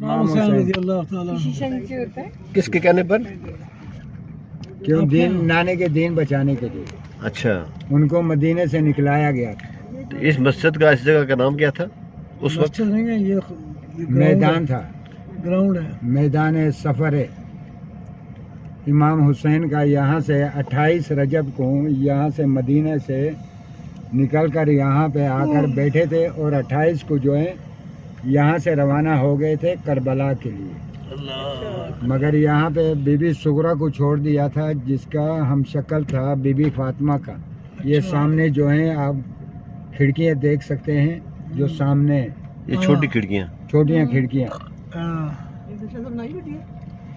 امام حسین رضی اللہ تعالیٰ کس کے کہنے پر؟ کیوں دین نانے کے دین بچانے کے لیے اچھا، ان کو مدینے سے نکلایا گیا تھا. تو اس مسجد کا اس جگہ کا نام کیا تھا اس وقت؟ مسجد نہیں ہے، یہ میدان تھا، گراؤنڈ ہے. میدان سفر ہے. امام حسین کا یہاں سے 28 رجب کو یہاں سے مدینے سے نکل کر یہاں پہ آ کر بیٹھے تھے اور 28 کو جو ہے یہاں سے روانہ ہو گئے تھے کربلا کے لیے. مگر یہاں پہ بی بی سغرا کو چھوڑ دیا تھا جس کا ہم شکل تھا بی بی فاطمہ کا. یہ سامنے جو ہیں آپ کھڑکیاں دیکھ سکتے ہیں جو سامنے ہیں. یہ چھوٹی کھڑکیاں، چھوٹیاں کھڑکیاں،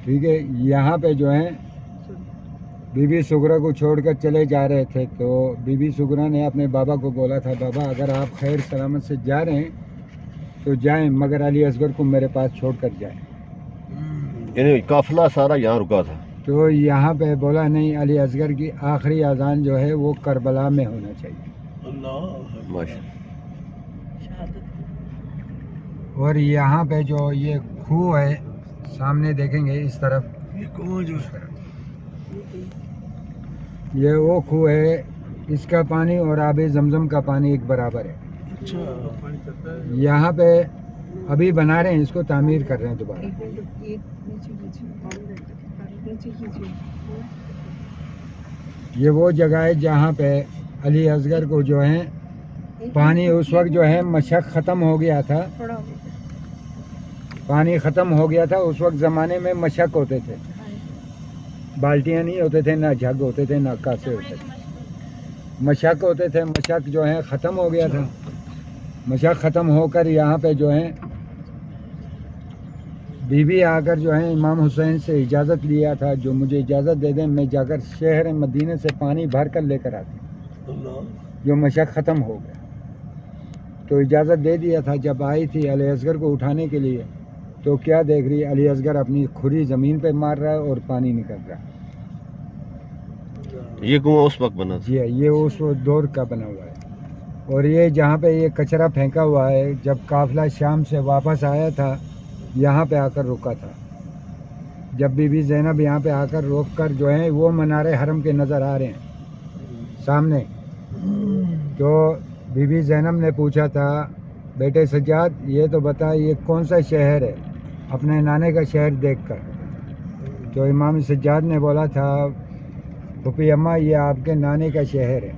ٹھیک ہے. یہاں پہ جو ہیں بی بی سغرا کو چھوڑ کر چلے جا رہے تھے تو بی بی سغرا نے اپنے بابا کو بولا تھا بابا اگر آپ خیر سلامت سے جا رہے ہیں تو جائیں مگر علی اصغر کو میرے پاس چھوڑ کر جائیں. یعنی قافلہ سارا یہاں رکا تھا. تو یہاں پہ بولا نہیں علی اصغر کی آخری اذان جو ہے وہ کربلا میں ہونا چاہیے. ماشاءاللہ. اور یہاں پہ جو یہ کھوہ ہے سامنے دیکھیں گے اس طرف، یہ کنواں جو ہے یہ وہ کھوہ ہے. اس کا پانی اور آب زمزم کا پانی ایک برابر ہے. اچھا، یہاں پہ ابھی بنا رہے ہیں، اس کو تعمیر کر رہے ہیں دوبارہ. یہ وہ جگہ ہے جہاں پہ علی اصغر کو جو ہے پانی اس وقت جو ہے مشق ختم ہو گیا تھا، پانی ختم ہو گیا تھا. اس وقت زمانے میں مشق ہوتے تھے، بالٹیاں نہیں ہوتے تھے، نہ جھگ ہوتے تھے، نہ کاسے ہوتے تھے، مشق ہوتے تھے. مشق جو ہے ختم ہو گیا تھا. مشق ختم ہو کر یہاں پہ جو ہے بی بی آ کر جو ہے امام حسین سے اجازت لیا تھا جو مجھے اجازت دے دیں میں جا کر شہر مدینے سے پانی بھر کر لے کر آتی، جو مشق ختم ہو گیا. تو اجازت دے دیا تھا. جب آئی تھی علی اصغر کو اٹھانے کے لیے تو کیا دیکھ رہی علی اصغر اپنی کھری زمین پہ مار رہا ہے اور پانی نکل رہا ہے. یہ کنواں اس وقت بنا تھا؟ جی یہ اس دور کا بنا ہوا ہے. اور یہ جہاں پہ یہ کچرا پھینکا ہوا ہے جب قافلہ شام سے واپس آیا تھا یہاں پہ آ کر رکا تھا. جب بی بی زینب یہاں پہ آ کر روک کر جو ہیں وہ منارے حرم کے نظر آ رہے ہیں سامنے، تو بی بی زینب نے پوچھا تھا بیٹے سجاد یہ تو بتا یہ کون سا شہر ہے اپنے نانے کا شہر دیکھ کر. تو امام سجاد نے بولا تھا پھوپھی اماں یہ آپ کے نانے کا شہر ہے.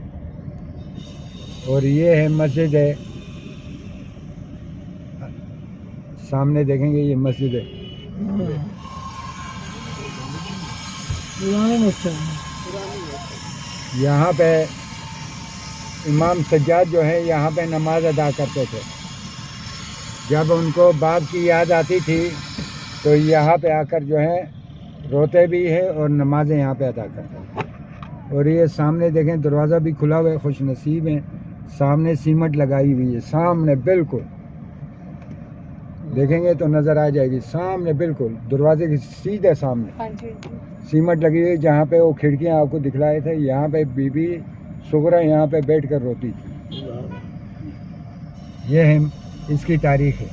اور یہ ہے مسجد ہے سامنے دیکھیں گے یہ مسجد ہے. یہاں پہ امام سجاد جو ہے یہاں پہ نماز ادا کرتے تھے. جب ان کو باپ کی یاد آتی تھی تو یہاں پہ آ کر جو ہے روتے بھی ہے اور نمازیں یہاں پہ ادا کرتے ہیں. اور یہ سامنے دیکھیں دروازہ بھی کھلا ہوا ہے، خوش نصیب ہیں. سامنے سیمنٹ لگائی ہوئی ہے سامنے بالکل دیکھیں گے تو نظر آ جائے گی. سامنے بالکل دروازے کے سیدھے سامنے سیمنٹ لگی ہوئی جہاں پہ وہ کھڑکیاں آپ کو دکھلائے تھے. یہاں پہ بی بی سغرا یہاں پہ بیٹھ کر روتی تھی. یہ ہے اس کی تاریخ ہے.